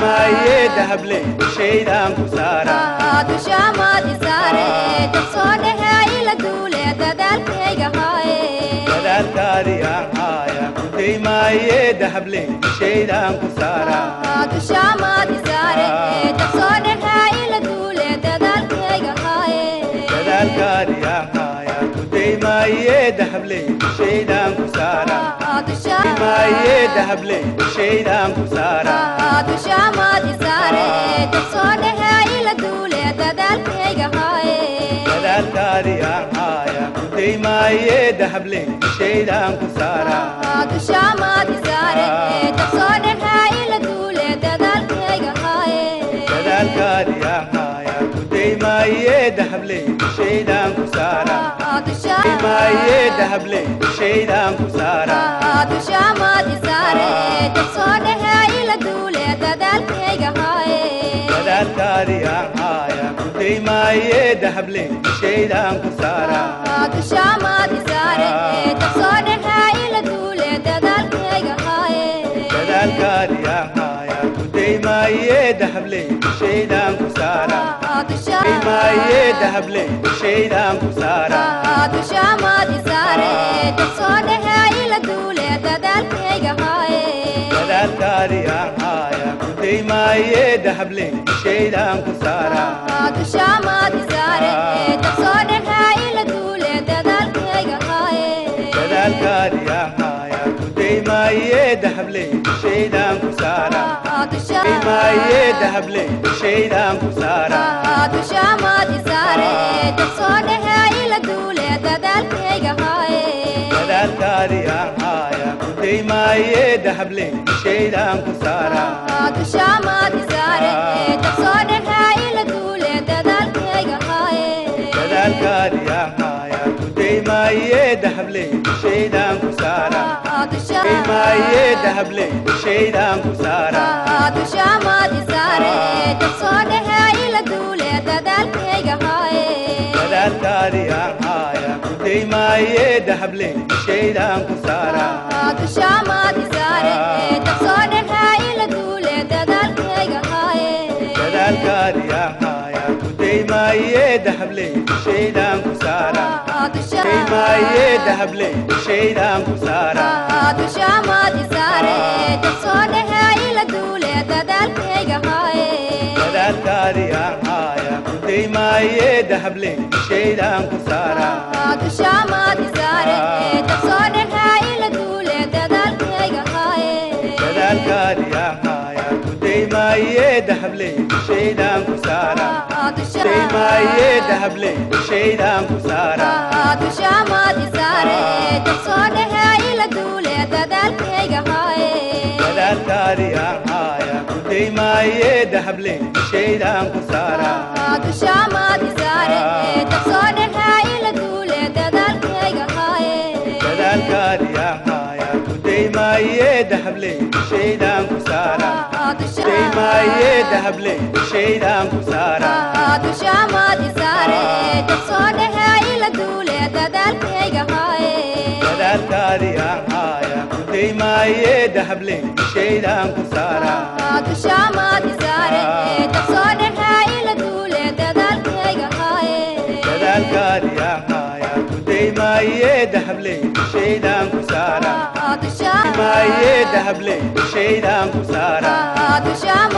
maaye dahable shaydaan ku saara dushaamaad isaare tabsoonehe ila duule dadaalkayga haaye dadaalkaadii aan haaya kuday maaye dahable shaydaan ku saara dushaamaad isaare tabsoonehe ila duule dadaalkayga haaye dadaalkaadii aan haaya kuday maaye dahable shaydaan ku saara maaye dahable shaydaan ku saara dushaamaad isaare tabsoonehe ila duule dadaalkayga haaye dadaalkaadii aan haaya kuday maaye dahable shaydaan ku saara dushaamaad isaare tabsoonehe ila duule dadaalkayga haaye dadaalkaadii aan haaya kuday maaye dahable shaydaan ku saara maaye dahable shaydaan ku saara dushaamaad isaare tabsoonehe ila duule dadaalkayga haaye dadaalkaadii aan haaya kuday maaye dahable shaydaan ku saara dushaamaad isaare tabsoonehe ila duule dadaalkayga haaye dadaalkaadii aan haaya kuday maaye dahable shaydaan ku saara maaye dahable shaydaan ku saara dushaamaad isaare tabsoonehe ila duule dadaalkayga haaye dadaalkaadii aan haaya kuday maaye dahable shaydaan ku saara dushaamaad isaare tabsoonehe ila duule dadaalkayga haaye dadaalkaadii aan haaya kuday maaye dahable shaydaan ku saara maaye dahable shaydaan ku saara dushaamaad isaare tabsoonehe ila duule dadaalkayga haaye dadaalkaadii aan haaya kuday maaye dahable shaydaan ku saara dushaamaad isaare tabsoonehe ila duule dadaalkayga haaye dadaalkaadii aan haaya kuday maaye dahable shaydaan ku saara maaye dahable shaydaan ku saara dushaamaad isaare tabsoonehe ila duule dadaalkayga haaye dadaalkaadii aan haaya kuday maaye dahable shaydaan ku saara dushaamaad isaare tabsoonehe ila duule dadaalkayga haaye dadaalkaadii aan haaya kuday maaye dahable shaydaan ku saara maaye dahable shaydaan ku saara dushaamaad isaare tabsoonehe ila duule dadaalkayga haaye dadaalkaadii aan haaya kuday maaye dahable shaydaan ku saara dushaamaad isaare tabsoonehe ila duule dadaalkayga haaye dadaalkaadii aan haaya kuday maaye dahable shaydaan ku saara maaye dahable shaydaan ku saara dushaamaad isaare tabsoonehe ila duule dadaalkayga haaye dadaalkaadii aan haaya kuday maaye dahable shaydaan ku saara dushaamaad isaare tabsoonehe ila duule dadaalkayga haaye dadaalkaadii aan haaya kuday maaye dahable shaydaan ku saara maaye dahable shaydaan ku saara dushaamaad isaare tabsoonehe ila duule dadaalkayga haaye dadaalkaadii aan haaya kuday maaye dahable shaydaan ku saara dushaamaad isaare tabsoonehe ila duule dadaalkayga haaye dadaalkaadii aan haaya kuday maaye dahable shaydaan ku saara maaye dahable shaydaan ku saara